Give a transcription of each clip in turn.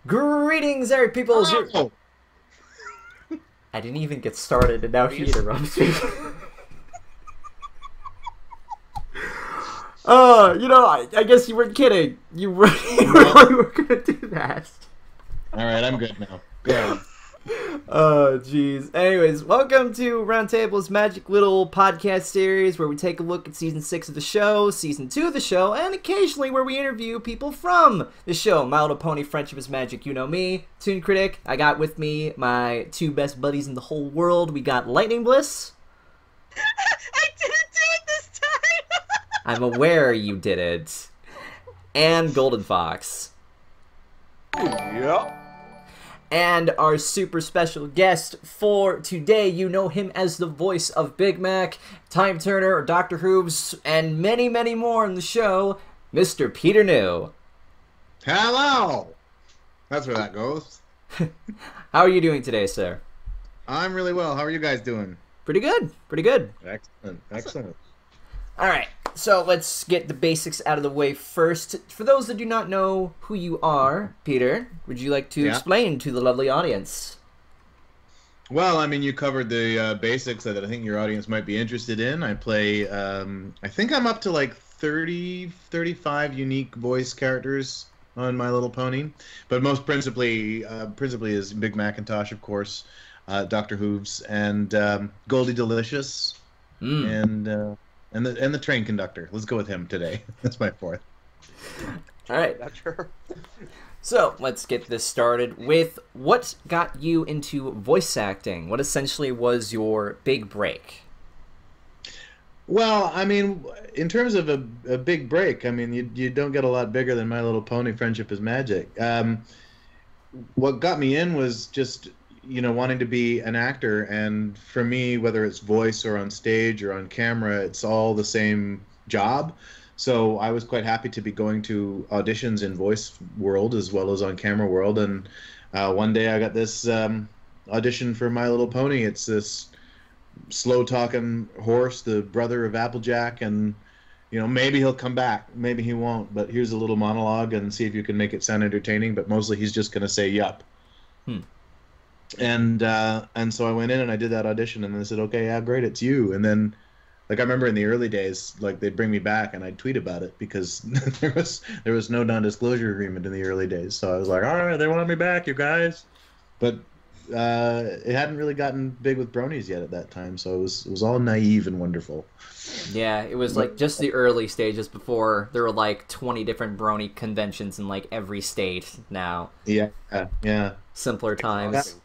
Greetings, every people. Oh, I didn't even get started, and now he interrupts me. I guess you weren't kidding. You really were gonna do that. all right, I'm good now. Go ahead. Oh, jeez. Anyways, welcome to Roundtable's magic little podcast series where we take a look at Season 6 of the show, Season 2 of the show, and occasionally where we interview people from the show. My Little Pony Friendship is Magic, you know me. ToonKritic, I got with me my two best buddies in the whole world. We got Lightning Bliss. I didn't do it this time! I'm aware you did it. And Golden Fox. Yep. And our super special guest for today, you know him as the voice of Big Mac, Time Turner, or Dr. Hooves, and many, many more in the show, Mr. Peter New. Hello. That's where that goes. How are you doing today, sir? I'm really well. How are you guys doing? Pretty good, pretty good. Excellent. Excellent. Alright, so let's get the basics out of the way first. For those that do not know who you are, Peter, would you like to explain to the lovely audience? Well, I mean, you covered the basics that I think your audience might be interested in. I play, I think I'm up to like 30, 35 unique voice characters on My Little Pony. But most principally is Big Macintosh, of course, Dr. Hooves, and Goldie Delicious, and the train conductor. Let's go with him today. That's my fourth. All right. Not sure. So let's get this started with what got you into voice acting. What essentially was your big break? Well, I mean, in terms of a big break, I mean, you don't get a lot bigger than My Little Pony Friendship is Magic. What got me in was just, wanting to be an actor, and for me, whether it's voice or on stage or on camera, it's all the same job. So I was quite happy to be going to auditions in voice world as well as on camera world, and one day I got this audition for My Little Pony. It's this slow-talking horse, the brother of Applejack, and maybe he'll come back, maybe he won't, but here's a little monologue and see if you can make it sound entertaining, but mostly he's just going to say yup. And so I went in and I did that audition, and they said, okay, yeah, great, it's you. And then, like, I remember in the early days, like, they'd bring me back and I'd tweet about it because there was no non-disclosure agreement in the early days. So I was like, all right, they want me back, you guys. But it hadn't really gotten big with bronies yet at that time, so it was all naive and wonderful. Yeah, it was like just the early stages before there were like 20 different brony conventions in like every state now. Yeah. Simpler times.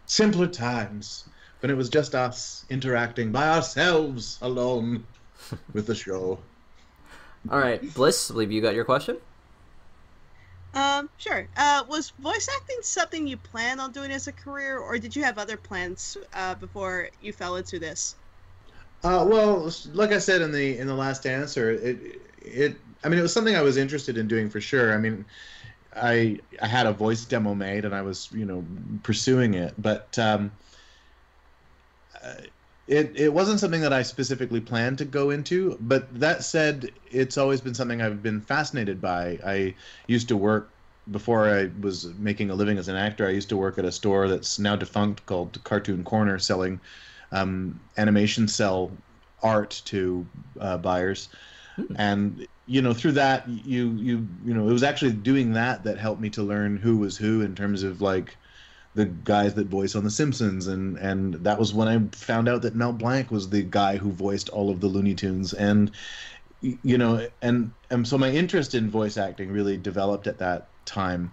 Simpler times when it was just us interacting by ourselves alone with the show. All right, Bliss, I believe you got your question. Sure. Was voice acting something you planned on doing as a career, or did you have other plans before you fell into this? Well, like I said in the last answer, it was something I was interested in doing for sure. I mean, I had a voice demo made and I was pursuing it, but it wasn't something that I specifically planned to go into. But that said, it's always been something I've been fascinated by. I used to work, before I was making a living as an actor, I used to work at a store that's now defunct called Cartoon Corner, selling animation cell art to buyers. And through that, it was actually doing that helped me to learn who was who in terms of like the guys that voice on The Simpsons, and that was when I found out that Mel Blanc was the guy who voiced all of the Looney Tunes, and so my interest in voice acting really developed at that time,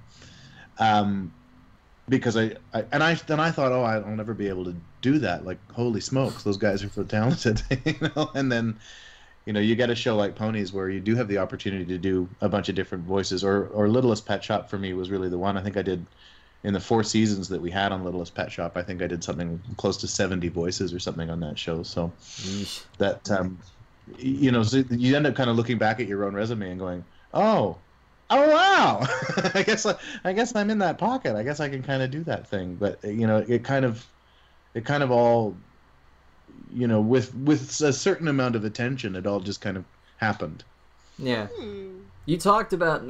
because I thought, oh, I'll never be able to do that. Like, holy smokes, those guys are so talented, and then you get a show like Ponies where you do have the opportunity to do a bunch of different voices, or Littlest Pet Shop for me was really the one. I think I did, in the 4 seasons that we had on Littlest Pet Shop, I think I did something close to 70 voices or something on that show. So that, so you end up kind of looking back at your own resume and going, oh wow, I guess I'm in that pocket. I guess I can kind of do that thing. But it kind of all, with a certain amount of attention, it all just kind of happened. Yeah. You talked about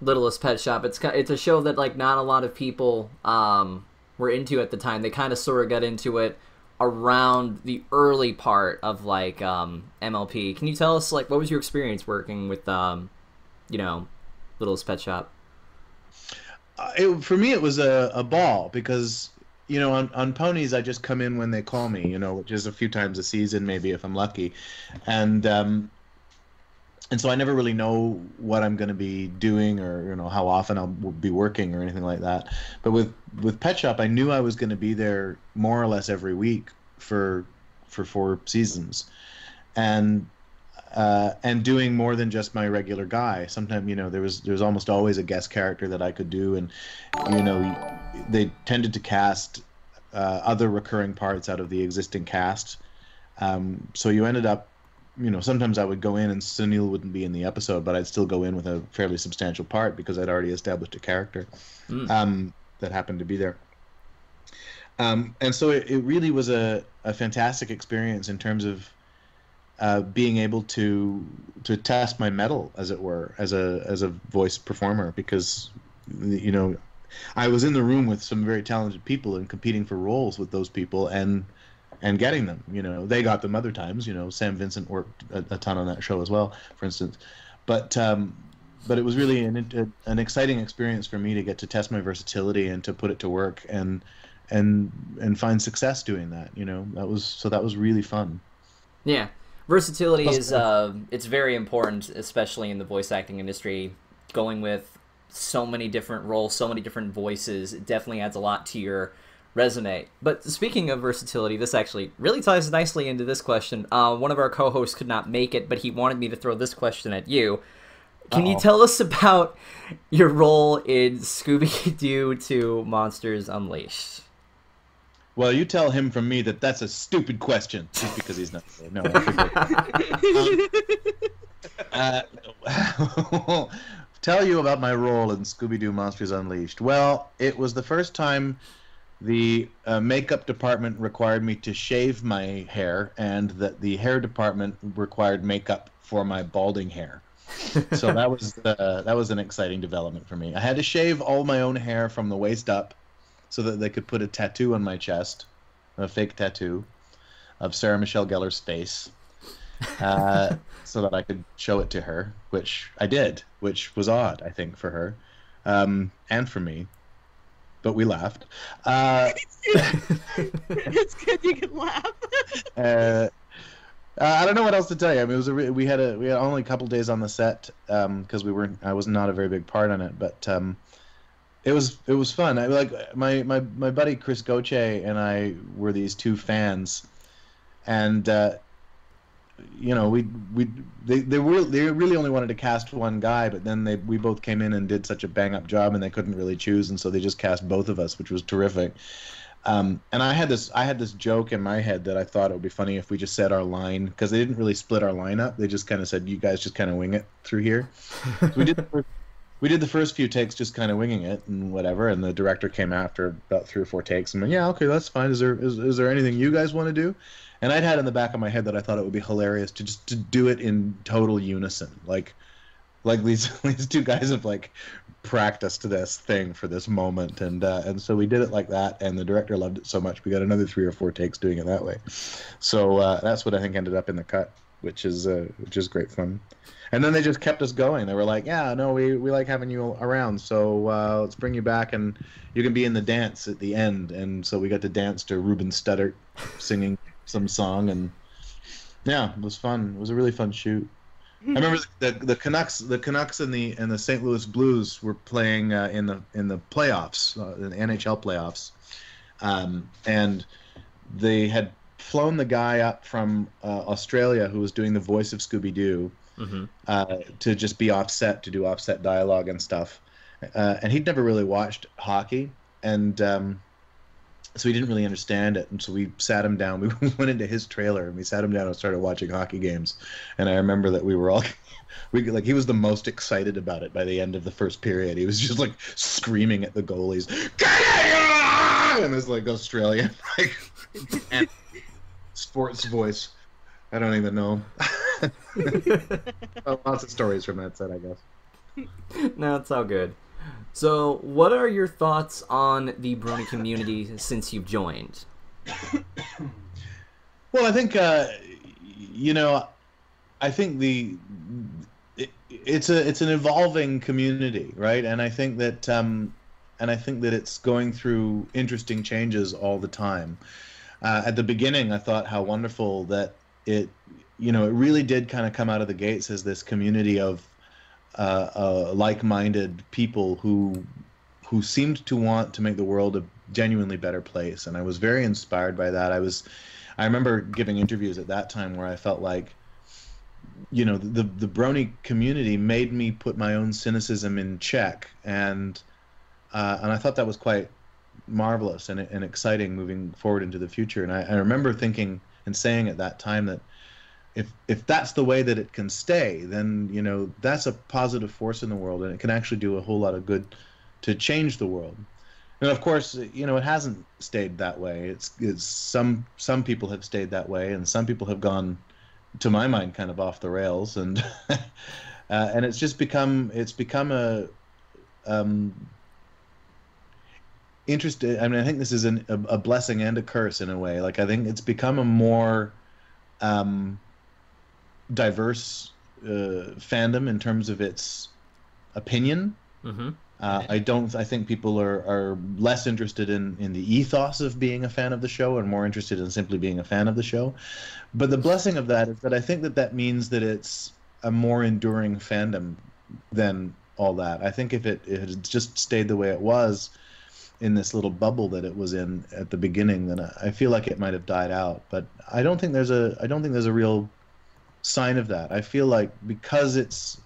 Littlest Pet Shop. It's a show that like not a lot of people were into at the time. They kind of sort of got into it around the early part of like MLP. Can you tell us like what was your experience working with you know, Littlest Pet Shop? For me, it was a ball because, you know, on ponies, I just come in when they call me, you know, which is a few times a season, maybe if I'm lucky. And so I never really know what I'm going to be doing or, you know, how often I'll be working or anything like that. But with Pet Shop, I knew I was going to be there more or less every week for 4 seasons. And doing more than just my regular guy. Sometimes, you know, there was almost always a guest character that I could do, and you know, they tended to cast other recurring parts out of the existing cast. So you ended up, you know, sometimes I would go in and Sunil wouldn't be in the episode, but I'd still go in with a fairly substantial part because I'd already established a character that happened to be there. And so it really was a fantastic experience in terms of being able to test my mettle, as it were, as a voice performer, because, you know, I was in the room with some very talented people and competing for roles with those people and getting them. You know, they got them other times. You know, Sam Vincent worked a ton on that show as well, for instance. But it was really an exciting experience for me to get to test my versatility and to put it to work and find success doing that. You know, that was really fun. Yeah. Versatility is it's very important, especially in the voice acting industry. Going with so many different roles, so many different voices, it definitely adds a lot to your resume. But speaking of versatility, this actually really ties nicely into this question. One of our co-hosts could not make it, but he wanted me to throw this question at you. Can you tell us about your role in Scooby-Doo 2 Monsters Unleashed? Well, you tell him from me that that's a stupid question, just because he's not there. No, tell you about my role in Scooby-Doo Monsters Unleashed. Well, it was the first time the makeup department required me to shave my hair, and that the hair department required makeup for my balding hair. So that was an exciting development for me. I had to shave all my own hair from the waist up, so that they could put a tattoo on my chest, a fake tattoo of Sarah Michelle Gellar's face, so that I could show it to her, which I did, which was odd, I think, for her, and for me, but we laughed. It's good you can laugh. I don't know what else to tell you. I mean, we had only a couple days on the set because I was not a very big part on it, but. It was fun. I like my buddy Chris Goche and I were these 2 fans, and you know, they really only wanted to cast one guy, but then we both came in and did such a bang up job, and they couldn't really choose, and so they just cast both of us, which was terrific. And I had this joke in my head that I thought it would be funny if we just said our line, because they didn't really split our line up. They just kind of said, "You guys just kind of wing it through here." So we did the first few takes just kind of winging it and whatever, and the director came after about 3 or 4 takes and went, "Yeah, okay, that's fine. Is there anything you guys want to do?" And I'd had in the back of my head that I thought it would be hilarious to do it in total unison, like these 2 guys have like practiced this thing for this moment, and so we did it like that, and the director loved it so much we got another 3 or 4 takes doing it that way. So that's what I think ended up in the cut, which is great fun. And then they just kept us going. They were like, "Yeah, no, we like having you around, so let's bring you back, and you can be in the dance at the end." And so we got to dance to Ruben Studdard singing some song, and yeah, it was fun. It was a really fun shoot. I remember the Canucks and the St. Louis Blues were playing in the playoffs, in the NHL playoffs, and they had flown the guy up from Australia who was doing the voice of Scooby-Doo. To just be offset, to do offset dialogue and stuff, and he'd never really watched hockey, and so he didn't really understand it. And so we sat him down. We went into his trailer and we sat him down and started watching hockey games. And I remember that we were all, he was the most excited about it by the end of the first period. He was just like screaming at the goalies, and this like Australian and sports voice. I don't even know. Lots of stories from that set, I guess. No, it's all good. So, what are your thoughts on the Brony community since you've joined? Well, I think you know, I think it's an evolving community, right? And I think that it's going through interesting changes all the time. At the beginning, I thought how wonderful that it really did kind of come out of the gates as this community of like-minded people who seemed to want to make the world a genuinely better place, and I was very inspired by that. I remember giving interviews at that time where I felt like, the Brony community made me put my own cynicism in check, and I thought that was quite marvelous and exciting moving forward into the future. And I remember thinking and saying at that time that if that's the way that it can stay, then that's a positive force in the world, and it can actually do a whole lot of good to change the world. And of course, it hasn't stayed that way. It's some people have stayed that way, and some people have gone, to my mind, kind of off the rails, and and it's become a interesting. I mean, I think this is a blessing and a curse in a way. Like, I think it's become a more diverse fandom in terms of its opinion. Mm-hmm. I think people are less interested in the ethos of being a fan of the show and more interested in simply being a fan of the show. But the blessing of that is that I think that means that it's a more enduring fandom than all that. I think if it had just stayed the way it was in this little bubble that it was in at the beginning, then I feel like it might have died out. But I don't think there's a real sign of that. I feel like because it's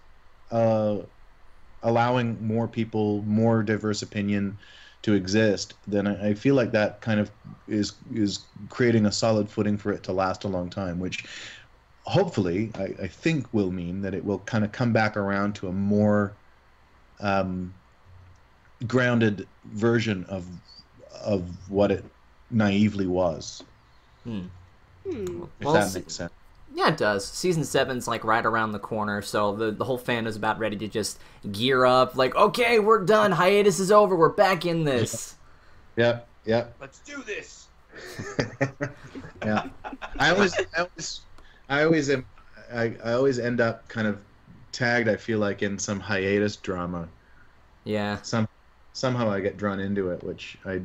allowing more people, more diverse opinion to exist, then I feel like that kind of is creating a solid footing for it to last a long time, which hopefully I think will mean that it will kind of come back around to a more grounded version of what it naively was. If that makes sense. Yeah, it does. Season 7's like right around the corner, so the whole fan is about ready to just gear up. Like, okay, we're done. Hiatus is over. We're back in this. Yep. Let's do this. Yeah. I always end up kind of tagged, I feel like, in some hiatus drama. Yeah. Somehow I get drawn into it, which I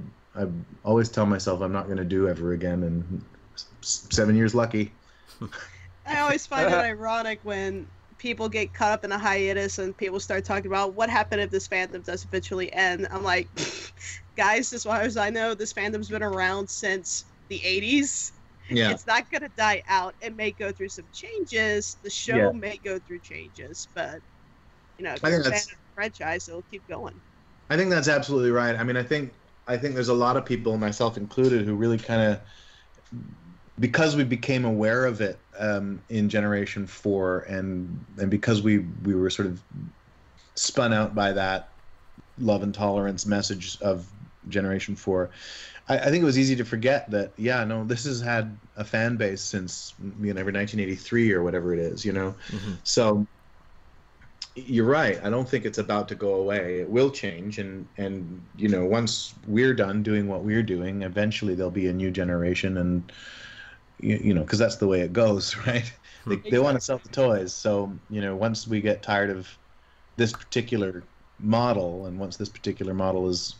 always tell myself I'm not going to do ever again, and 7 years lucky. I always find it ironic when people get caught up in a hiatus and people start talking about what happened if this fandom does eventually end. I'm like, guys, as far as I know, this fandom's been around since the 80s. Yeah. It's not going to die out. It may go through some changes. The show may go through changes, but, if it's a fandom franchise, it'll keep going. I think that's absolutely right. I mean, I think there's a lot of people, myself included, who really kind of, because we became aware of it in Generation 4, and because we were sort of spun out by that love and tolerance message of Generation 4, I think it was easy to forget that, this has had a fan base since 1983 or whatever it is, Mm-hmm. So you're right. I don't think it's about to go away. It will change, and once we're done doing what we're doing, eventually there'll be a new generation, and because that's the way it goes, right? They want to sell the toys, so once we get tired of this particular model, and once this particular model is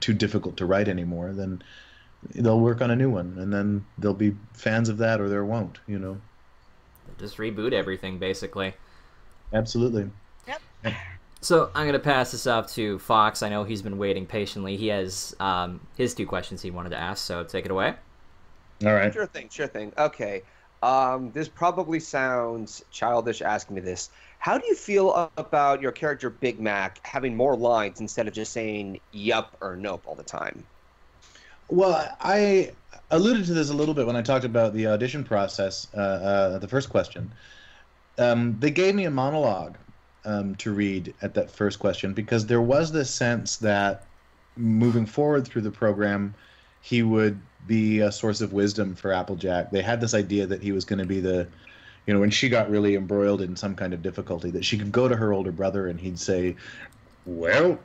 too difficult to write anymore, then they'll work on a new one, and then there'll be fans of that, or there won't. Just reboot everything, basically. Absolutely. Yep. So I'm gonna pass this off to Fox. I know he's been waiting patiently. He has his 2 questions he wanted to ask, so take it away. All right. Sure thing. Okay. This probably sounds childish asking me this. How do you feel about your character Big Mac having more lines instead of just saying yup or nope all the time? Well, I alluded to this a little bit when I talked about the audition process, the first question. They gave me a monologue to read at that first question, because there was this sense that moving forward through the program, he would be a source of wisdom for Applejack. They had this idea that he was going to be the you know, when she got really embroiled in some kind of difficulty, that she could go to her older brother and he'd say, well,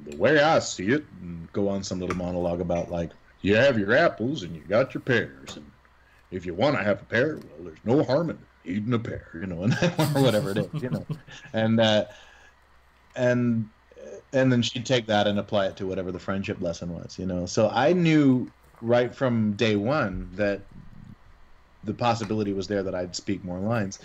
the way I see it, and go on some little monologue about, like, you have your apples and you got your pears, and if you want to have a pear, well, there's no harm in eating a pear, you know, and or whatever it is, you know, and then she'd take that and apply it to whatever the friendship lesson was, you know. So I knew right from day one that the possibility was there that I'd speak more lines.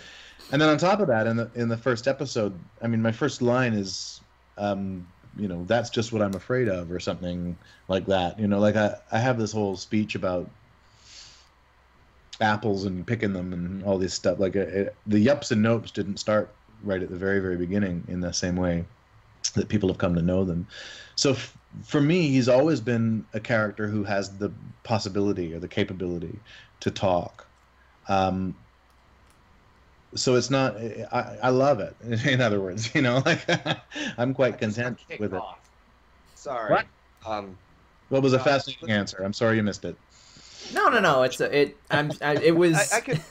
And then on top of that, in the first episode, I mean, my first line is, you know, that's just what I'm afraid of, or something like that. You know, like I have this whole speech about apples and picking them and all this stuff. Like the yups and nopes didn't start right at the very, very beginning in the same way that people have come to know them. So for me, he's always been a character who has the possibility or the capability to talk. So it's not, I love it, in other words, you know, like, I'm quite content with it. Sorry. What? Well, it was a fascinating answer. I'm sorry you missed it. No. It was. I could.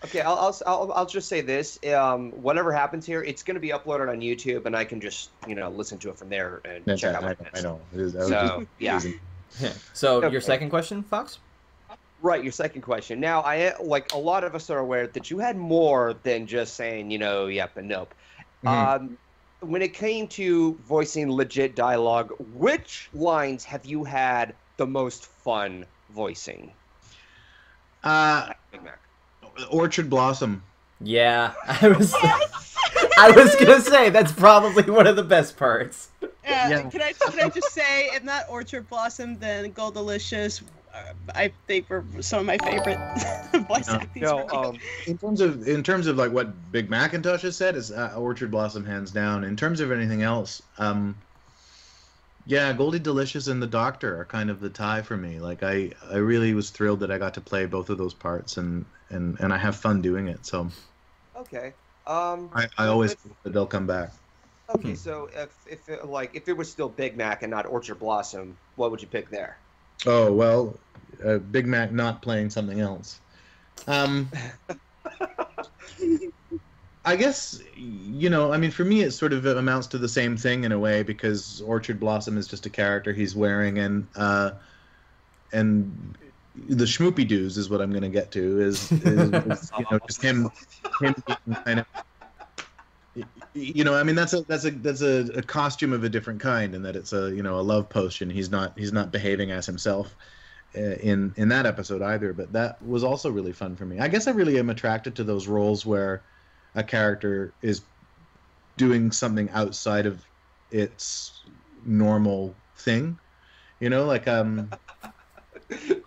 Okay, I'll just say this. Whatever happens here, it's going to be uploaded on YouTube, and I can just, you know, listen to it from there and check out my I know. So, yeah. So Okay. your second question, Fox? Right, your second question. Now, like a lot of us are aware that you had more than just saying, you know, yep and nope. Mm-hmm. When it came to voicing legit dialogue, which lines have you had the most fun voicing? Big Mac. Orchard Blossom. Yeah, I was gonna say that's probably one of the best parts. Yeah. Can I just say, if not Orchard Blossom, then Goldilicious, I think were some of my favorite voice acting. In terms of like what Big Macintosh has said, is Orchard Blossom hands down. In terms of anything else, yeah, Goldie Delicious and the Doctor are kind of the tie for me. Like I really was thrilled that I got to play both of those parts, and I have fun doing it. So okay. I always hope that they'll come back. Okay, so if it was still Big Mac and not Orchard Blossom, what would you pick there? Oh well, Big Mac not playing something else. I guess, you know, I mean, for me, it sort of amounts to the same thing in a way, because Orchard Blossom is just a character he's wearing, and the Schmoopy Doos is what I'm going to get to, is you know, just him being kind of, you know, I mean, that's a costume of a different kind, in that it's a, you know, a love potion. He's not behaving as himself in that episode either, but that was also really fun for me. I guess I really am attracted to those roles where a character is doing something outside of its normal thing, you know, like some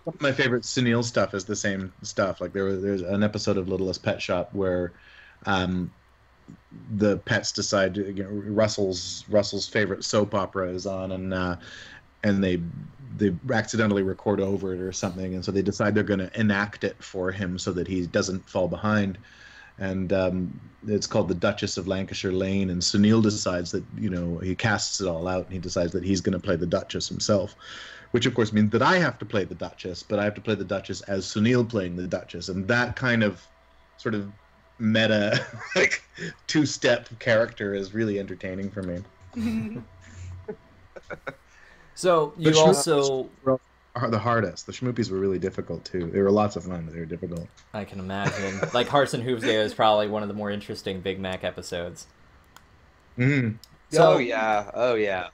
of my favorite Sunil stuff is the same stuff. Like there's an episode of Littlest Pet Shop where the pets decide, you know, Russell's favorite soap opera is on, and they accidentally record over it or something, and so they decide they're going to enact it for him so that he doesn't fall behind. And it's called The Duchess of Lancashire Lane, and Sunil decides that, you know, he casts it all out, and he decides that he's going to play the Duchess himself, which of course means that I have to play the Duchess, but I have to play the Duchess as Sunil playing the Duchess, and that kind of sort of meta, like, two-step character is really entertaining for me. So you also are the hardest. The Schmoopies were really difficult too. They were lots of fun, but they were difficult. I can imagine. Like Hearts and Hooves Day is probably one of the more interesting Big Mac episodes. Mm-hmm. So, Oh yeah.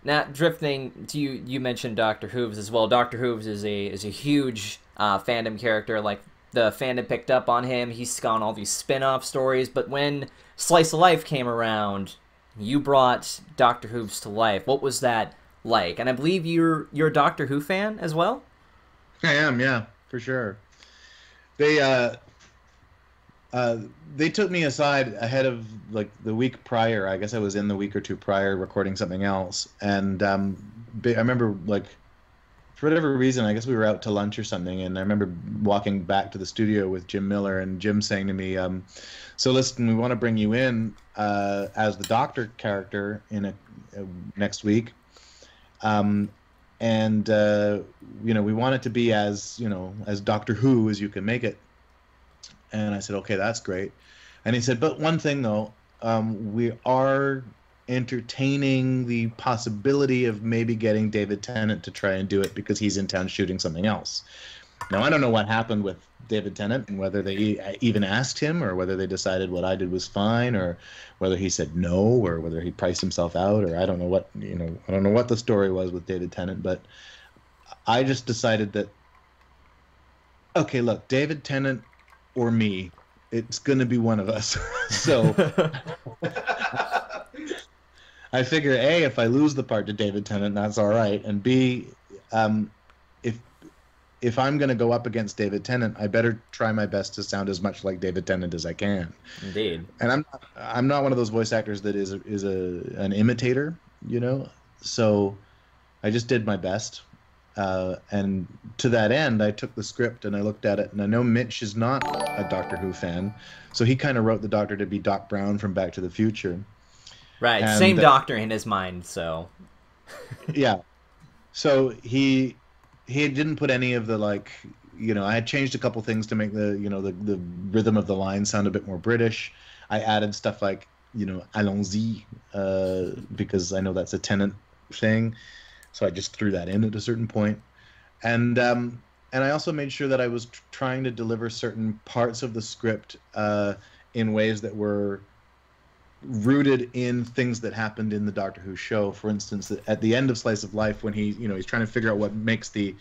Now, drifting to you mentioned Dr. Hooves as well. Dr. Hooves is a huge fandom character. Like, the fandom picked up on him. He's gone all these spin-off stories. But when Slice of Life came around, you brought Dr. Hooves to life. What was that like? And I believe you're a Doctor Who fan as well? I am, yeah, for sure. They took me aside ahead of, like, the week prior. I guess I was in the week or two prior recording something else, and I remember, like, for whatever reason, I guess we were out to lunch or something, and I remember walking back to the studio with Jim Miller, and Jim saying to me, so listen, we want to bring you in as the Doctor character in next week, and you know, we want it to be as, you know, as Doctor Who as you can make it. And I said, okay, that's great. And he said, but one thing though, we are entertaining the possibility of maybe getting David Tennant to try and do it because he's in town shooting something else. Now, I don't know what happened with David Tennant and whether they even asked him or whether they decided what I did was fine or whether he said no or whether he priced himself out or I don't know what, I don't know what the story was with David Tennant, but I just decided that, okay, look, David Tennant or me, it's going to be one of us. So I figure, A, if I lose the part to David Tennant, that's all right. And B, if I'm going to go up against David Tennant, I better try my best to sound as much like David Tennant as I can. Indeed. And I'm not one of those voice actors that is an imitator, So I just did my best. And to that end, I took the script and I looked at it, and I know Mitch is not a Doctor Who fan, so he kind of wrote the Doctor to be Doc Brown from Back to the Future. Right, and, same Doctor in his mind, so. Yeah. So he didn't put any of the, I had changed a couple things to make the rhythm of the line sound a bit more British. I added stuff like, allons-y, because I know that's a Tennant thing. So I just threw that in at a certain point. And I also made sure that I was trying to deliver certain parts of the script in ways that were rooted in things that happened in the Doctor Who show. For instance, at the end of Slice of Life, when he's trying to figure out what makes the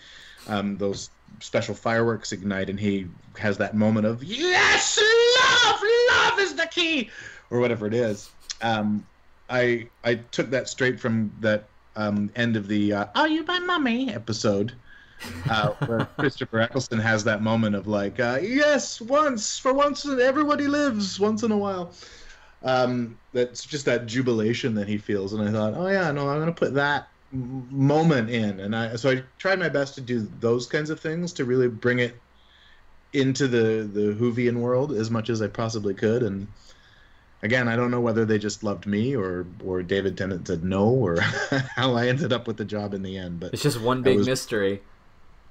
those special fireworks ignite, and he has that moment of yes, love is the key, or whatever it is. I took that straight from that end of the "Are You My Mummy" episode, where Christopher Eccleston has that moment of yes, for once, everybody lives once in a while. That's just that jubilation that he feels, and I thought, oh yeah, no, I'm going to put that moment in, and so I tried my best to do those kinds of things to really bring it into the Whovian world as much as I possibly could. And again, I don't know whether they just loved me or David Tennant said no, or how I ended up with the job in the end. But it's just one big mystery.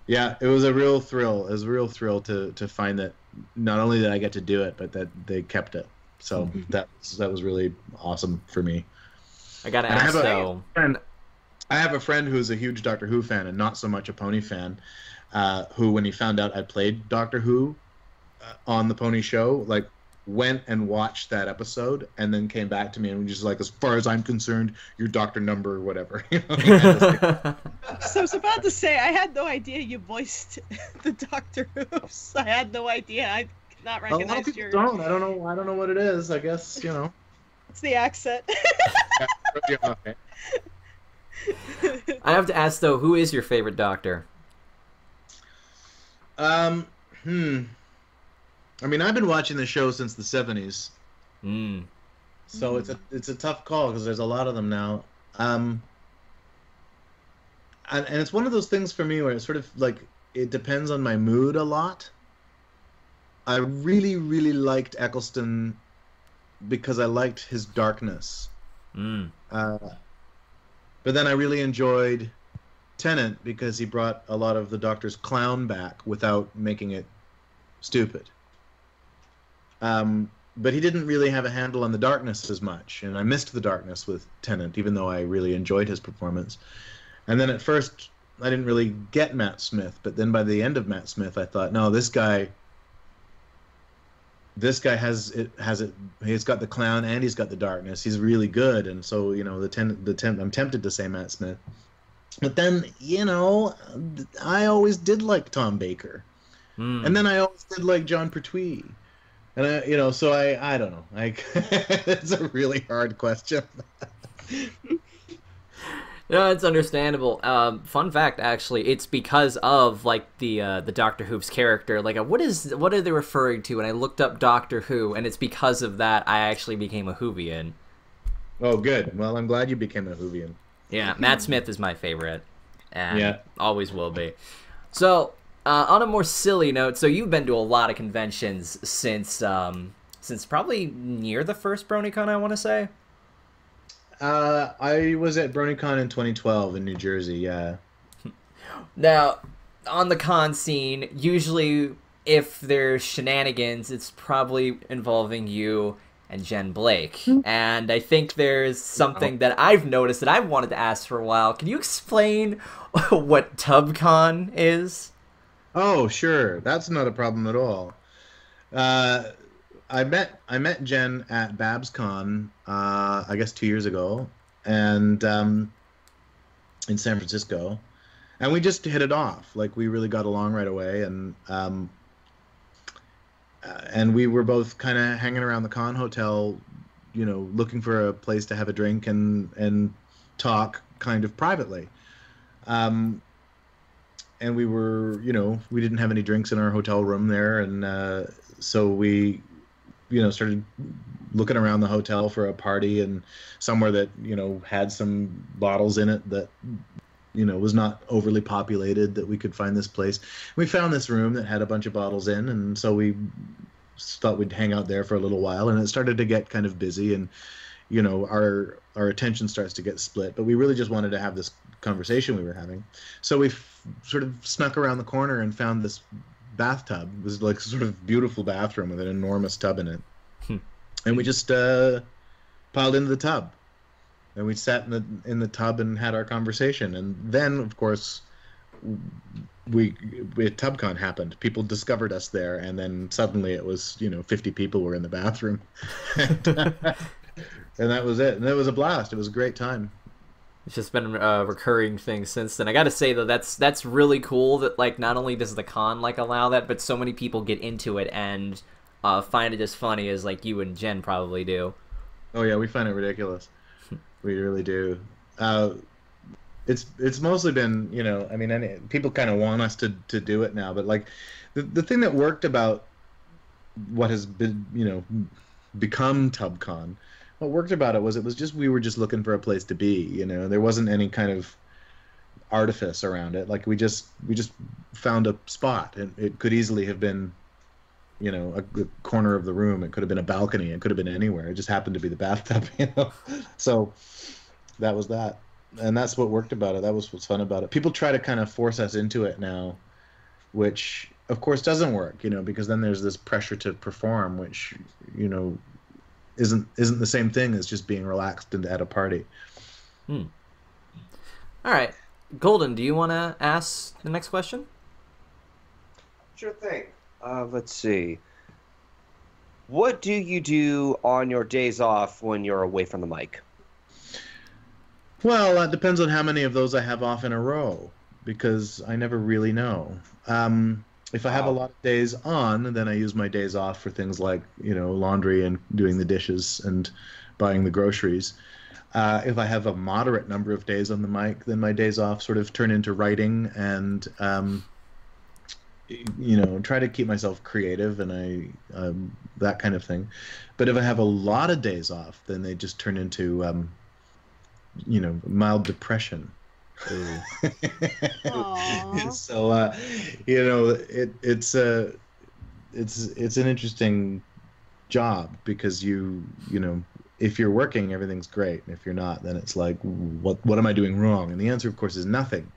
Yeah, it was a real thrill. It was a real thrill to find that not only did I get to do it, but that they kept it. So that was really awesome for me. I gotta ask though. I have a friend who's a huge Doctor Who fan and not so much a Pony fan, who, when he found out I played Doctor Who on the Pony show, went and watched that episode and then came back to me and was just like, as far as I'm concerned, you're Doctor Number or whatever. So I was about to say, I had no idea you voiced the Doctor Who's. I had no idea. I could not recognize a lot of people don't. I don't know what it is. I guess, It's the accent. Yeah, okay. I have to ask though, who is your favorite Doctor? I mean, I've been watching the show since the 70s. So it's a tough call because there's a lot of them now. And it's one of those things for me where it's sort of it depends on my mood a lot. I really, really liked Eccleston because I liked his darkness. But then I really enjoyed Tennant because he brought a lot of the Doctor's clown back without making it stupid. But he didn't really have a handle on the darkness as much, and I missed the darkness with Tennant, even though I really enjoyed his performance. And then at first, I didn't really get Matt Smith, but then by the end of Matt Smith, I thought, no, this guy has it. He's got the clown and he's got the darkness. He's really good, and so I'm tempted to say Matt Smith, but then I always did like Tom Baker, and then I always did like John Pertwee, and so I don't know. It's a really hard question. No, it's understandable. Fun fact, actually, it's because of the Doctor Who's character. What are they referring to? And I looked up Doctor Who, and it's because of that I actually became a Whovian. Oh, good. Well, I'm glad you became a Whovian. Yeah, Matt Smith is my favorite, and always will be. So, on a more silly note, so you've been to a lot of conventions since probably near the first BronyCon, I want to say. I was at BronyCon in 2012 in New Jersey, yeah. Now, on the con scene, usually if there's shenanigans, it's probably involving you and Jen Blake. And I think there's something that I've noticed that I've wanted to ask for a while. Can you explain what TubCon is? Oh, sure. That's not a problem at all. I met Jen at BabsCon, I guess 2 years ago, and in San Francisco, and we just hit it off. Like, we really got along right away, and we were both kind of hanging around the con hotel, you know, looking for a place to have a drink and talk kind of privately. And we were, you know, we didn't have any drinks in our hotel room there, and so we, you know, started looking around the hotel for a party and somewhere that, you know, had some bottles in it that, you know, was not overly populated, that we could find this place. We found this room that had a bunch of bottles in, and so we thought we'd hang out there for a little while, and it started to get kind of busy, and, you know, our attention starts to get split, but we really just wanted to have this conversation we were having. So we sort of snuck around the corner and found this bathtub. It was like a sort of beautiful bathroom with an enormous tub in it. And we just piled into the tub. And we sat in the tub and had our conversation. And then, of course, TubCon happened. People discovered us there, and then suddenly it was, you know, 50 people were in the bathroom. And that was it. And it was a blast. It was a great time. It's just been a recurring thing since then. I gotta say, though, that's really cool that, like, not only does the con, like, allow that, but so many people get into it and find it as funny as, like, you and Jen probably do. Oh, yeah, we find it ridiculous. We really do. It's mostly been, you know, I mean, people kind of want us to do it now, but, like, the thing that worked about what has been, you know, become TubCon, what worked about it was just, we were just looking for a place to be, you know. There wasn't any kind of artifice around it. Like, we just found a spot, and it could easily have been, you know, a corner of the room. It could have been a balcony. It could have been anywhere. It just happened to be the bathtub, you know. So that was that, and that's what worked about it. That was what's fun about it. People try to kind of force us into it now, which of course doesn't work, you know, because then there's this pressure to perform, which, you know, isn't the same thing as just being relaxed and at a party. All right, Golden, do you want to ask the next question? Sure thing. Let's see. What do you do on your days off when you're away from the mic? Well, it depends on how many of those I have off in a row, because I never really know. If I have a lot of days on, then I use my days off for things like, you know, laundry and doing the dishes and buying the groceries. If I have a moderate number of days on the mic, then my days off sort of turn into writing and, you know, try to keep myself creative and that kind of thing. But if I have a lot of days off, then they just turn into, you know, mild depression. So you know, it's an interesting job, because you know, if you're working, everything's great, and if you're not, then it's like, what am I doing wrong? And the answer, of course, is nothing.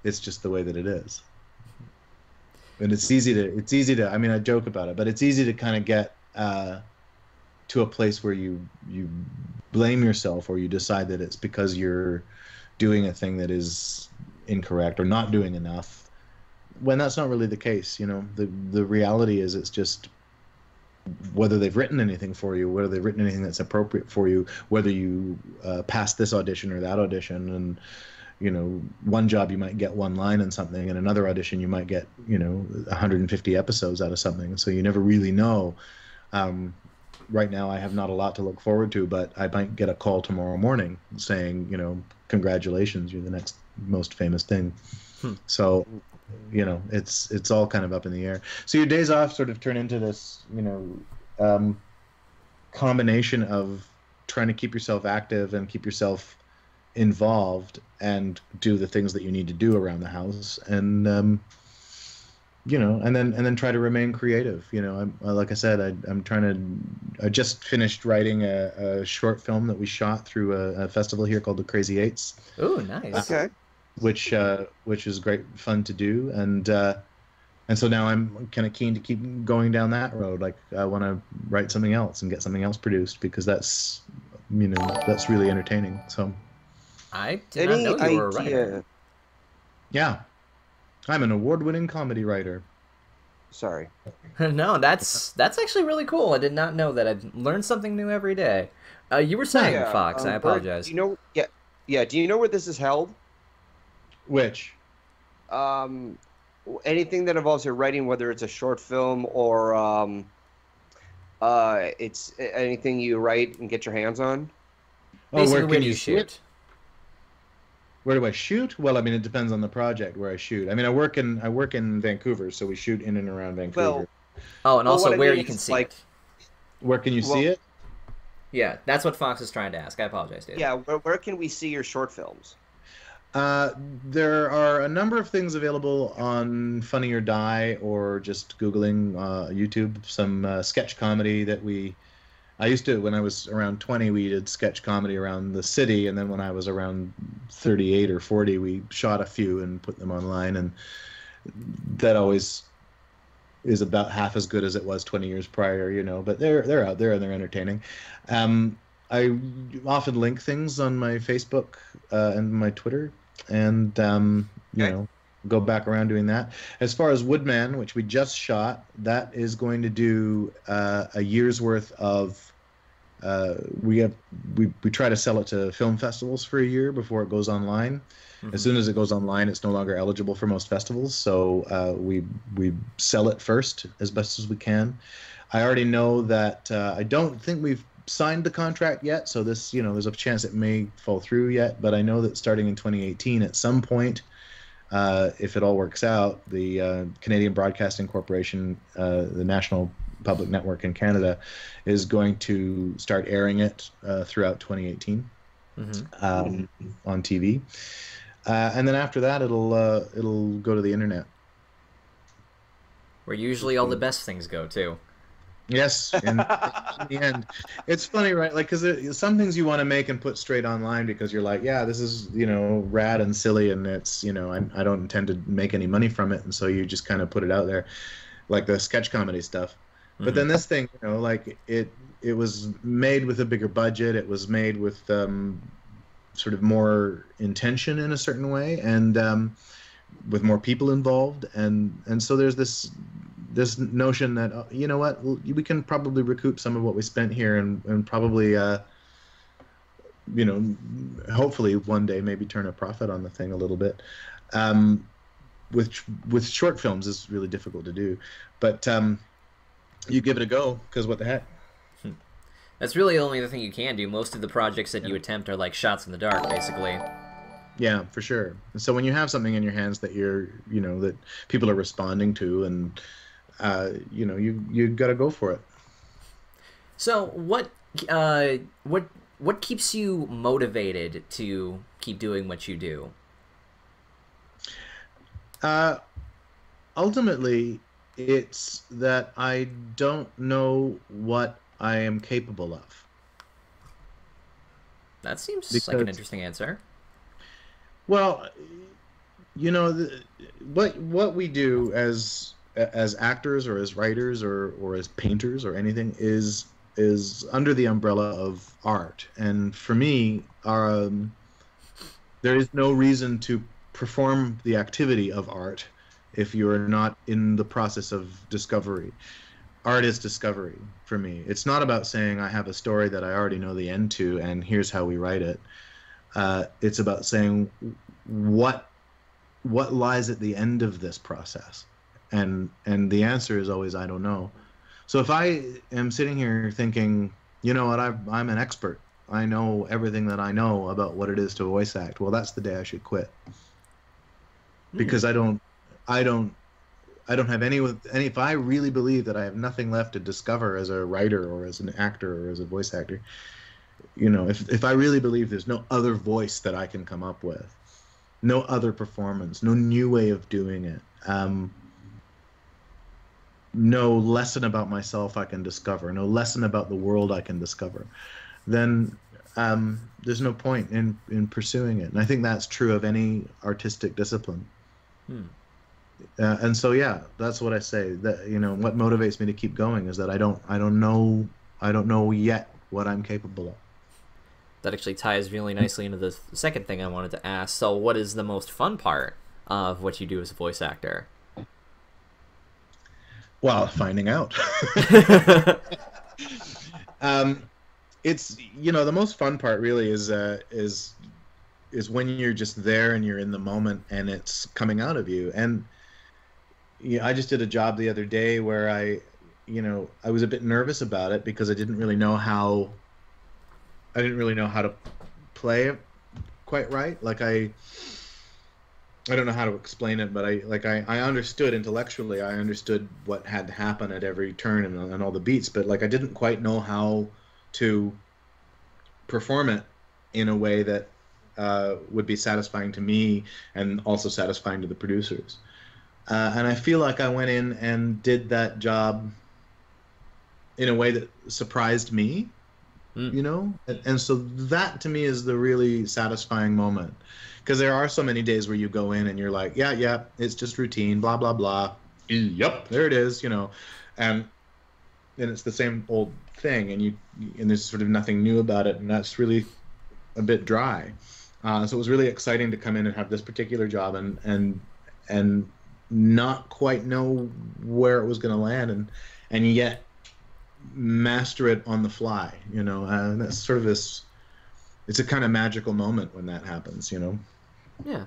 It's just the way that it is. And it's easy to I mean, I joke about it, but it's easy to kind of get to a place where you blame yourself, or you decide that it's because you're doing a thing that is incorrect or not doing enough, when that's not really the case. You know, the reality is, it's just whether they've written anything for you, whether they've written anything that's appropriate for you, whether you passed this audition or that audition. And, you know, one job you might get one line in something, and another audition you might get, you know, 150 episodes out of something. So you never really know. Right now I have not a lot to look forward to, but I might get a call tomorrow morning saying, you know, congratulations, you're the next most famous thing. So, you know, it's all kind of up in the air. So your days off sort of turn into this, you know, combination of trying to keep yourself active and keep yourself involved and do the things that you need to do around the house, and you know, and then try to remain creative. You know, like I said, I just finished writing a short film that we shot through a festival here called the Crazy Eights. Oh, nice. Okay. Which is great fun to do, and And so now I'm kind of keen to keep going down that road. Like I want to write something else and get something else produced because that's, that's really entertaining. So I did not know you were a writer. Yeah, I'm an award-winning comedy writer. Sorry. No, that's actually really cool. I did not know that. I learned something new every day. You were saying, Fox. I apologize. Bert, yeah. Do you know where this is held? Which? Anything that involves your writing, whether it's a short film or it's anything you write and get your hands on. Basically, where do you shoot? Where do I shoot? Well, I mean, it depends on the project where I shoot. I mean, I work in Vancouver, so we shoot in and around Vancouver. And also where you can see it. Where can you see it? Yeah, that's what Fox is trying to ask. I apologize, Dave. Yeah, where can we see your short films? There are a number of things available on Funny or Die or just Googling YouTube. Some sketch comedy that I used to, when I was around 20, we did sketch comedy around the city, and then when I was around 38 or 40, we shot a few and put them online, and that always is about half as good as it was 20 years prior, but they're out there and they're entertaining. I often link things on my Facebook and my Twitter, and go back around doing that. As far as Woodman, which we just shot, that is going to do a year's worth of. We try to sell it to film festivals for a year before it goes online. Mm-hmm. As soon as it goes online, it's no longer eligible for most festivals, so we sell it first as best as we can. I already know that I don't think we've signed the contract yet, so this, there's a chance it may fall through yet, but I know that starting in 2018, at some point, if it all works out, the Canadian Broadcasting Corporation, the National Public Network in Canada, is going to start airing it throughout 2018 on TV, and then after that, it'll go to the internet, where usually all the best things go too. Yes, in the end. It's funny, right? Like, because some things you want to make and put straight online because you're like, yeah, this is, rad and silly, and it's, I don't intend to make any money from it, and so you just kind of put it out there, like the sketch comedy stuff. Mm-hmm. But then this thing, like, it was made with a bigger budget, it was made with sort of more intention in a certain way, and with more people involved, and so there's this notion that we can probably recoup some of what we spent here and probably hopefully one day maybe turn a profit on the thing a little bit. With short films is really difficult to do, but you give it a go, because what the heck. That's really the only other thing you can do. Most of the projects that you attempt are like shots in the dark, basically. Yeah, for sure. And so when you have something in your hands that that people are responding to, and you got to go for it. So what keeps you motivated to keep doing what you do? Ultimately, it's that I don't know what I am capable of. That seems like an interesting answer. Well, what we do as actors or as writers or as painters or anything is under the umbrella of art. And for me, there is no reason to perform the activity of art if you're not in the process of discovery. Art is discovery for me. It's not about saying I have a story that I already know the end to and here's how we write it. It's about saying what lies at the end of this process. And the answer is always, I don't know. So if I am sitting here thinking, you know what, I'm an expert, I know everything that I know about what it is to voice act, well, that's the day I should quit. Because I don't have any, if I really believe that I have nothing left to discover as a writer or as an actor or as a voice actor, if I really believe there's no other voice that I can come up with, no other performance, no new way of doing it, no lesson about myself I can discover, no lesson about the world I can discover, then there's no point in pursuing it. And I think that's true of any artistic discipline. And so yeah, that's what I say. That what motivates me to keep going is that I don't know yet what I'm capable of. That actually ties really nicely into the second thing I wanted to ask. So, what is the most fun part of what you do as a voice actor? Well, finding out. It's the most fun part really is when you're just there and you're in the moment and it's coming out of you. And I just did a job the other day where I was a bit nervous about it because I didn't really know how to play it quite right. Like I don't know how to explain it, but I understood intellectually. I understood what had to happen at every turn and all the beats, but like I didn't quite know how to perform it in a way that would be satisfying to me and also satisfying to the producers. And I feel like I went in and did that job in a way that surprised me, and so that to me is the really satisfying moment. Because there are so many days where you go in and you're like, yeah, it's just routine, blah, blah, blah. Yep, there it is, and it's the same old thing, and there's sort of nothing new about it, and that's really a bit dry. So it was really exciting to come in and have this particular job and not quite know where it was going to land, and yet master it on the fly, and that's sort of this. It's a kind of magical moment when that happens, Yeah.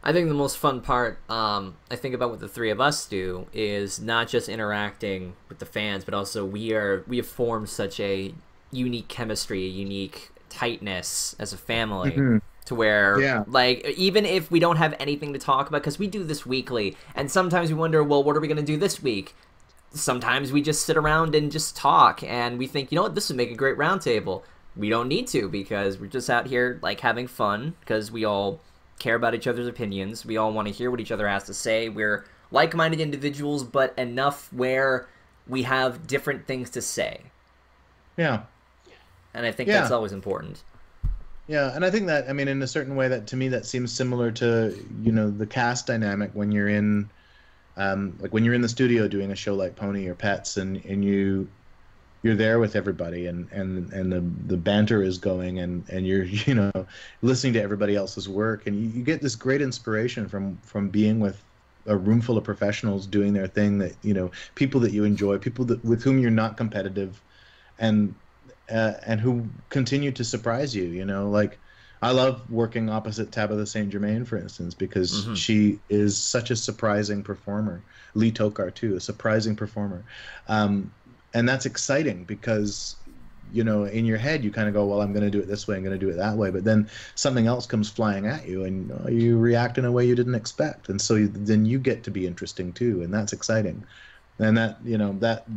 I think the most fun part, I think about what the three of us do, is not just interacting with the fans, but also we have formed such a unique chemistry, a unique tightness as a family, to where, like, even if we don't have anything to talk about, because we do this weekly, and sometimes we wonder, well, what are we going to do this week? Sometimes we just sit around and just talk, and we think, what, this would make a great roundtable. We don't need to, because we're just out here, like, having fun, because we all care about each other's opinions. We all want to hear what each other has to say. We're like-minded individuals, but enough where we have different things to say. Yeah. And I think that's always important. Yeah, and I think that, in a certain way, that to me that seems similar to, the cast dynamic when you're in, like when you're in the studio doing a show like Pony or Pets, and you're there with everybody, and the banter is going, and you're listening to everybody else's work, and you get this great inspiration from being with a room full of professionals doing their thing, that people that you enjoy, people with whom you're not competitive, and who continue to surprise you. Like I love working opposite Tabitha St. Germain, for instance, because she is such a surprising performer. Lee Tokar too, a surprising performer. And that's exciting because, in your head, you kind of go, well, I'm going to do it this way, I'm going to do it that way. But then something else comes flying at you, and you react in a way you didn't expect. And so then you get to be interesting too, and that's exciting. And that,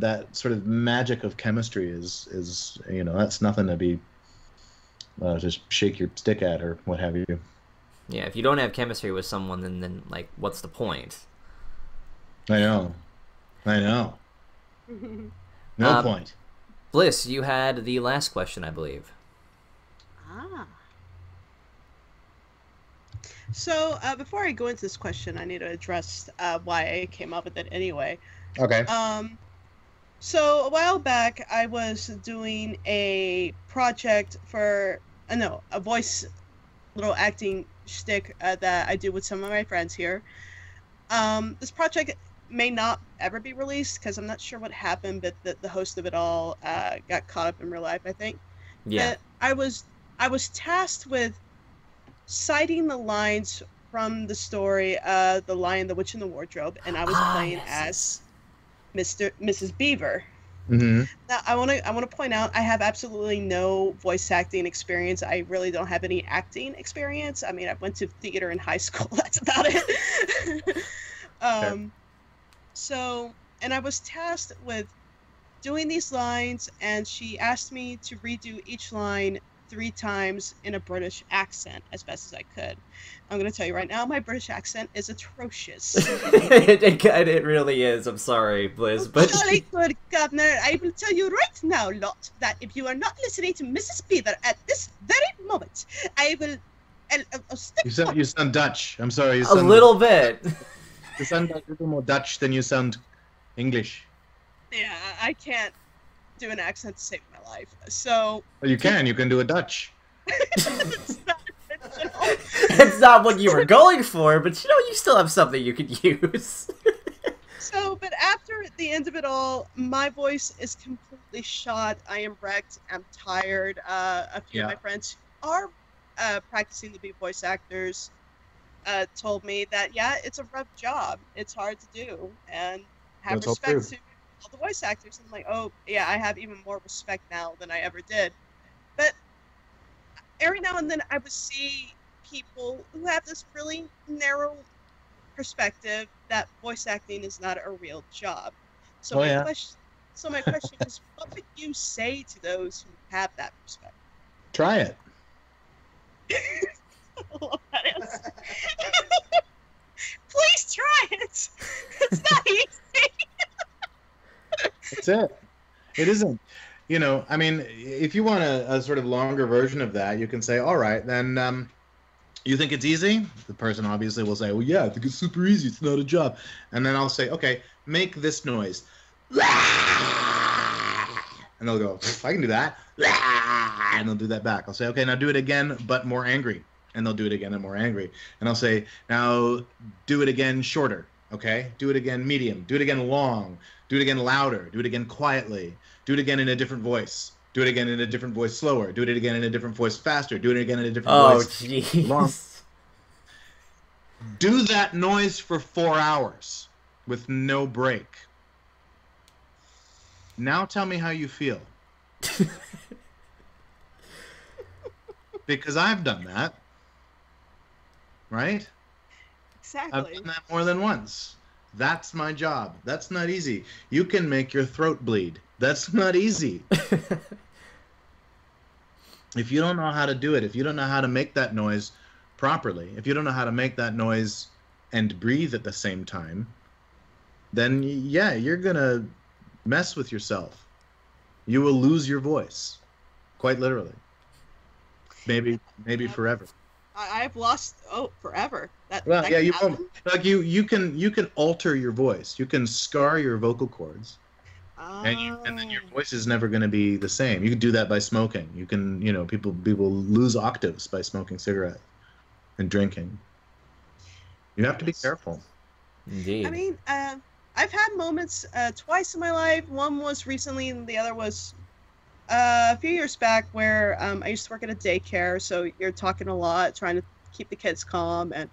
that sort of magic of chemistry is that's nothing to be just shake your stick at or what have you. Yeah, if you don't have chemistry with someone, then like, what's the point? I know. No point. Bliss, you had the last question, I believe. So before I go into this question, I need to address why I came up with it anyway. Okay. So a while back, I was doing a project for a voice little acting shtick that I do with some of my friends here. This project may not ever be released because I'm not sure what happened, but the host of it all got caught up in real life, I think. Yeah. I was tasked with citing the lines from the story, The Lion, the Witch, and the Wardrobe, and I was playing as Mrs. Beaver. Mm-hmm. Now, I want to point out I have absolutely no voice acting experience. I really don't have any acting experience. I went to theater in high school. That's about it. Okay. So, and I was tasked with doing these lines, and she asked me to redo each line 3 times in a British accent as best as I could. I'm going to tell you right now, my British accent is atrocious. It really is. I'm sorry, Bliss, but... Jolly good, Governor. I will tell you right now, lot, that if you are not listening to Mrs. Beaver at this very moment, I will... You sound Dutch. I'm sorry. A little bit. You sound a little more Dutch than you sound English. Yeah, I can't do an accent to save my life. So Well, you can. You can do a Dutch. it's not original. It's not what you were going for, but you know, you still have something you could use. So, but after the end of it all, my voice is completely shot. I am wrecked. I'm tired. A few of my friends who are practicing to be voice actors told me that, yeah, it's a rough job. It's hard to do. And have That's all respect true. to all the voice actors. And I'm like, oh, yeah, I have even more respect now than I ever did. But every now and then I would see people who have this really narrow perspective that voice acting is not a real job. So my question is, what would you say to those who have that perspective? Try it. I love that answer. Please try it. It's not easy. That's it. It isn't. You know, I mean, if you want a sort of longer version of that, you can say, all right, then you think it's easy? The person obviously will say, well, yeah, I think it's super easy. It's not a job. And then I'll say, okay, make this noise. And they'll go, I can do that. And they'll do that back. I'll say, okay, now do it again, but more angry. And they'll do it again and more angry. And I'll say, now do it again shorter. Okay? Do it again medium. Do it again long. Do it again louder. Do it again quietly. Do it again in a different voice. Do it again in a different voice slower. Do it again in a different voice faster. Do it again in a different voice. Oh, jeez. Do that noise for 4 hours with no break. Now tell me how you feel. Because I've done that. Right? Exactly. I've done that more than once. That's my job. That's not easy. You can make your throat bleed. That's not easy. If you don't know how to do it, if you don't know how to make that noise properly, if you don't know how to make that noise and breathe at the same time, then yeah, you're going to mess with yourself. You will lose your voice. Quite literally. Maybe forever. I've lost forever. Well, yeah, you won't. Like you can alter your voice. You can scar your vocal cords, and then your voice is never going to be the same. You can do that by smoking. You can, you know, people lose octaves by smoking cigarettes and drinking. You have to be careful. Indeed. I mean, I've had moments twice in my life. One was recently, and the other was a few years back, where I used to work at a daycare. So you're talking a lot, trying to keep the kids calm, and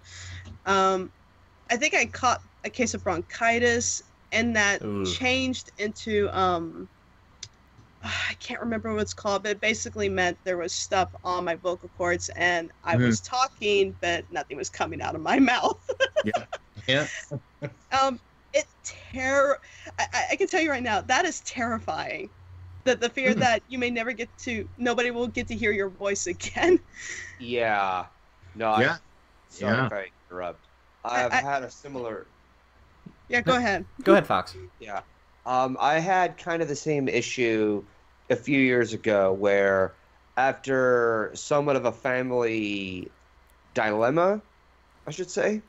I think I caught a case of bronchitis, and that changed into I can't remember what it's called, but it basically meant there was stuff on my vocal cords, and I was talking, but nothing was coming out of my mouth. Yeah. I can tell you right now, that is terrifying. The fear that you may never nobody will get to hear your voice again. Yeah. No, Yeah. Sorry if I interrupt. I've had a similar... Yeah, go ahead. Go ahead, Fox. Yeah. I had kind of the same issue a few years ago where after somewhat of a family dilemma, I should say,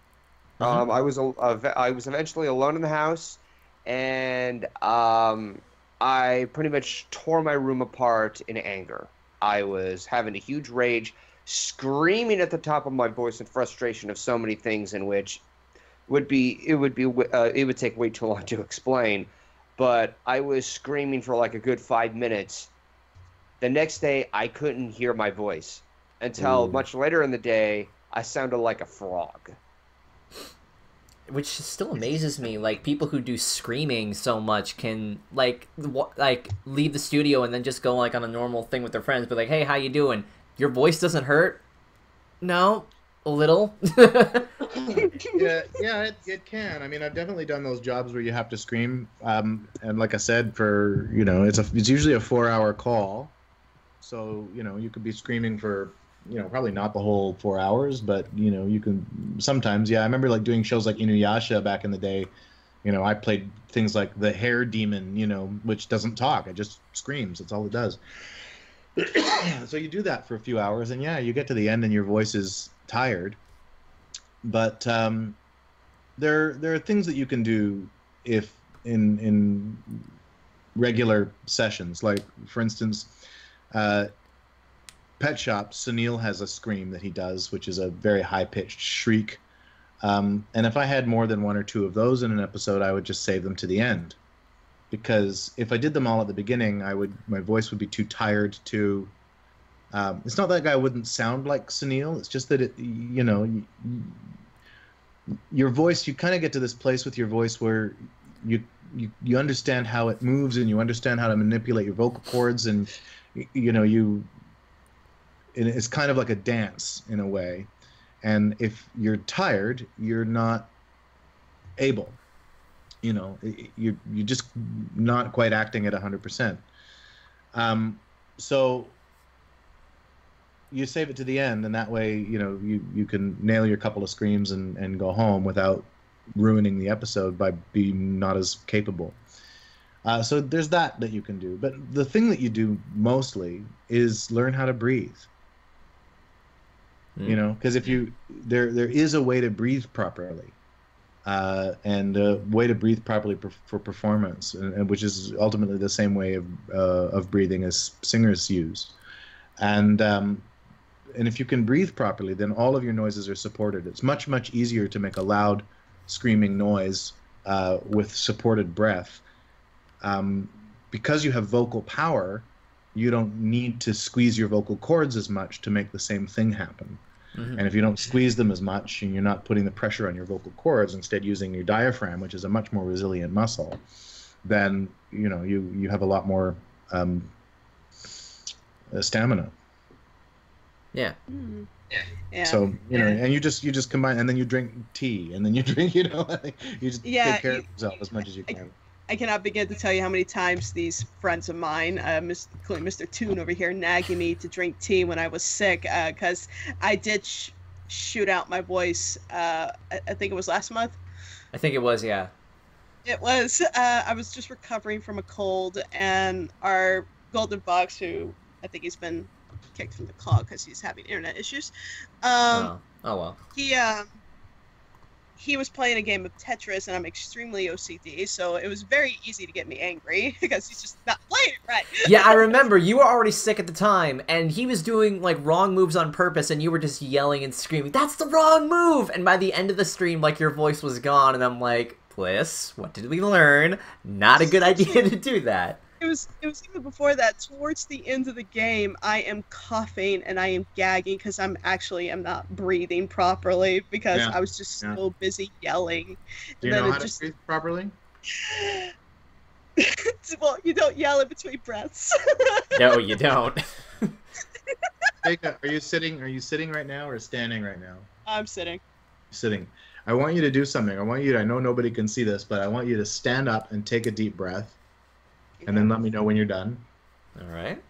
I was eventually alone in the house, and I pretty much tore my room apart in anger. I was having a huge rage, screaming at the top of my voice in frustration of so many things, in which it would take way too long to explain. But I was screaming for like a good 5 minutes. The next day, I couldn't hear my voice until much later in the day. I sounded like a frog. Which still amazes me. Like, people who do screaming so much can like leave the studio and then just go like on a normal thing with their friends, but like, hey, how you doing? Your voice doesn't hurt? No, a little. Yeah, it can. I mean, I've definitely done those jobs where you have to scream, and like I said, for it's usually a 4-hour call, so you could be screaming for probably not the whole 4 hours, but you can sometimes. Yeah, I remember like doing shows like Inuyasha back in the day. I played things like the hair demon, which doesn't talk; it just screams. That's all it does. So you do that for a few hours, and yeah, you get to the end and your voice is tired. But there are things that you can do if in regular sessions. Like, for instance, Pet Shop, Sunil has a scream that he does, which is a very high-pitched shriek. And if I had more than one or two of those in an episode, I would just save them to the end. Because if I did them all at the beginning, my voice would be too tired to... it's not that guy wouldn't sound like Sunil. It's just that, your voice, you kind of get to this place with your voice where you understand how it moves, and you understand how to manipulate your vocal cords, and it's kind of like a dance in a way. And if you're tired, you're not able. You're just not quite acting at 100%. So you save it to the end, and that way, you can nail your couple of screams and go home without ruining the episode by being not as capable. So there's that you can do. But the thing that you do mostly is learn how to breathe. Because if there is a way to breathe properly, and a way to breathe properly for performance, and which is ultimately the same way of breathing as singers use. And if you can breathe properly, then all of your noises are supported. It's much, much easier to make a loud screaming noise with supported breath. Because you have vocal power, you don't need to squeeze your vocal cords as much to make the same thing happen. Mm-hmm. And if you don't squeeze them as much, and you're not putting the pressure on your vocal cords, instead using your diaphragm, which is a much more resilient muscle, then you have a lot more stamina. Yeah. Mm-hmm. Yeah. So and you just combine, and then you drink tea, and then you drink, you just take care of yourself as much as you can. I cannot begin to tell you how many times these friends of mine, including Mr. Toon over here, nagging me to drink tea when I was sick, because I did shoot out my voice. I think it was last month. I think it was, yeah. It was. I was just recovering from a cold, and our golden box, who I think he's been kicked from the call because he's having internet issues. Oh well. He was playing a game of Tetris, and I'm extremely OCD, so it was very easy to get me angry because he's just not playing it right. Yeah, I remember you were already sick at the time, and he was doing like wrong moves on purpose, and you were just yelling and screaming, "That's the wrong move!" And by the end of the stream, like, your voice was gone, and I'm like, Bliss, what did we learn? Not a good idea to do that. It was even before that. Towards the end of the game, I am coughing and I am gagging because I'm not breathing properly because I was just so busy yelling. Do you know how to breathe properly? Well, you don't yell in between breaths. No, you don't. Are you sitting right now or standing right now? I'm sitting. Sitting. I want you to do something. I know nobody can see this, but I want you to stand up and take a deep breath. And then let me know when you're done. All right.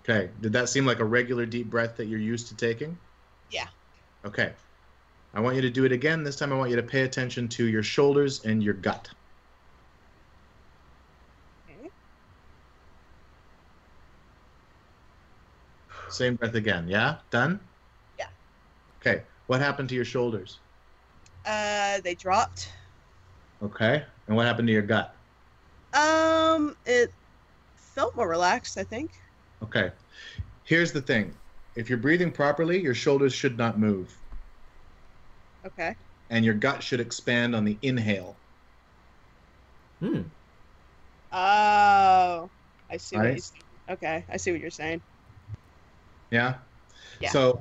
Okay. Did that seem like a regular deep breath that you're used to taking? Yeah. Okay. I want you to do it again. This time I want you to pay attention to your shoulders and your gut. Okay. Same breath again. Yeah? Done? Yeah. Okay. What happened to your shoulders? They dropped. Okay. And what happened to your gut? It felt more relaxed, I think. Okay. Here's the thing. If you're breathing properly, your shoulders should not move. Okay. And your gut should expand on the inhale. Oh, I see Right? what you're saying. Okay, I see what you're saying. Yeah? Yeah. So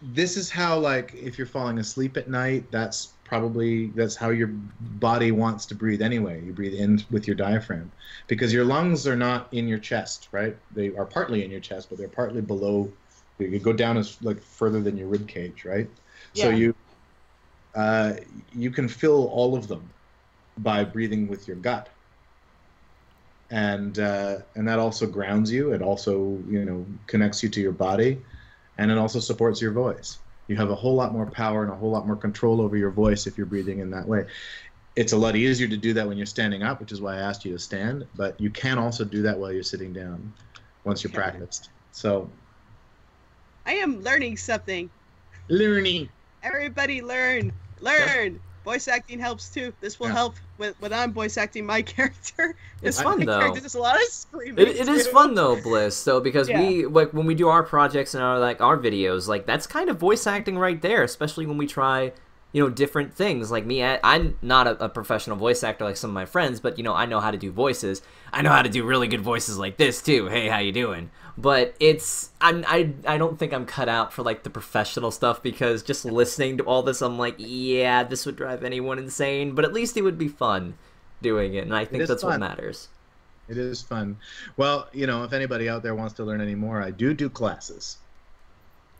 this is how, like, if you're falling asleep at night, that's how your body wants to breathe anyway. You breathe in with your diaphragm because your lungs are not in your chest, right? They are partly in your chest, but they're partly below. You go down as like further than your rib cage, right? Yeah. So you can fill all of them by breathing with your gut, and that also grounds you. It also connects you to your body, and it also supports your voice. You have a whole lot more power and a whole lot more control over your voice if you're breathing in that way. It's a lot easier to do that when you're standing up, which is why I asked you to stand, but you can also do that while you're sitting down once you're practiced. So I am learning something. Learning. Everybody learn. Learn. Voice acting helps too. This will help when I'm voice acting my character. It's fun though. Character does a lot of screaming. It is fun though, Bliss. So because we like when we do our projects and our videos, like that's kind of voice acting right there. Especially when we try, different things. Like me, I'm not a professional voice actor like some of my friends, but I know how to do voices. I know how to do really good voices like this too. Hey, how you doing? But I don't think I'm cut out for like the professional stuff, because just listening to all this, I'm like, yeah, this would drive anyone insane. But at least it would be fun doing it, and I think that's what matters. It is fun. Well, if anybody out there wants to learn any more, I do classes.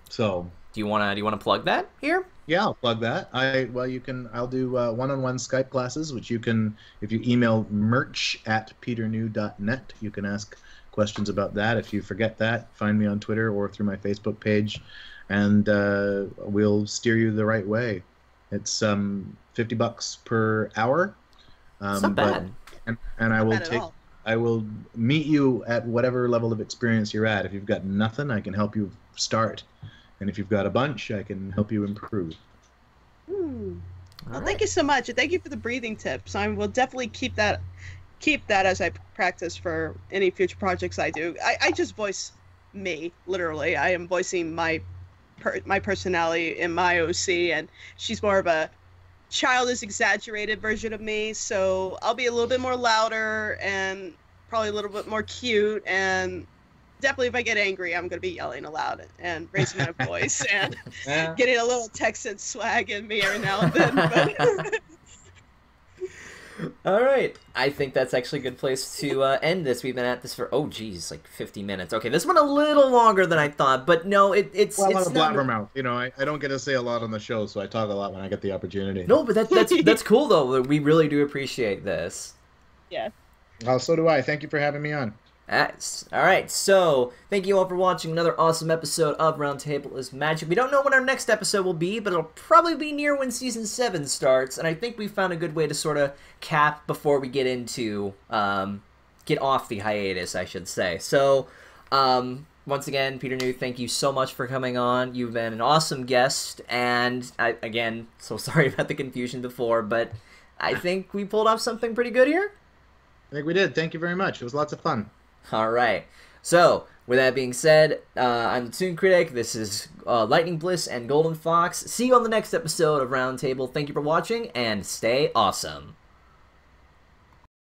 So do you wanna plug that here? Yeah, I'll plug that. I'll do one-on-one Skype classes, which you can, if you email merch@peternew.net, you can ask questions about that. If you forget that, find me on Twitter or through my Facebook page, and we'll steer you the right way. It's $50 per hour. It's not bad. And I will meet you at whatever level of experience you're at. If you've got nothing, I can help you start. And if you've got a bunch, I can help you improve. Well, thank you so much, and thank you for the breathing tips. I will definitely keep that as I practice for any future projects I do. I just voice me, literally. I am voicing my personality in my OC, and she's more of a childish, exaggerated version of me. So I'll be a little bit more louder and probably a little bit more cute, and definitely if I get angry, I'm going to be yelling aloud and raising my voice and getting a little Texan swag in me every now and then. But all right, I think that's actually a good place to end this. We've been at this for like 50 minutes. Okay, this went a little longer than I thought, but no, it's I'm a blabbermouth. I don't get to say a lot on the show, so I talk a lot when I get the opportunity. No, but that's cool though. We really do appreciate this. Yeah. Well, so do I. Thank you for having me on. Alright, so thank you all for watching another awesome episode of Roundtable is Magic. We don't know when our next episode will be, but it'll probably be near when Season 7 starts, and I think we found a good way to sort of cap before we get into, get off the hiatus, I should say. So, once again, Peter New, thank you so much for coming on. You've been an awesome guest, and again, so sorry about the confusion before, but I think we pulled off something pretty good here. I think we did. Thank you very much. It was lots of fun. Alright, so with that being said, I'm the Toon Critic, this is Lightning Bliss and Golden Fox. See you on the next episode of Roundtable. Thank you for watching, and stay awesome.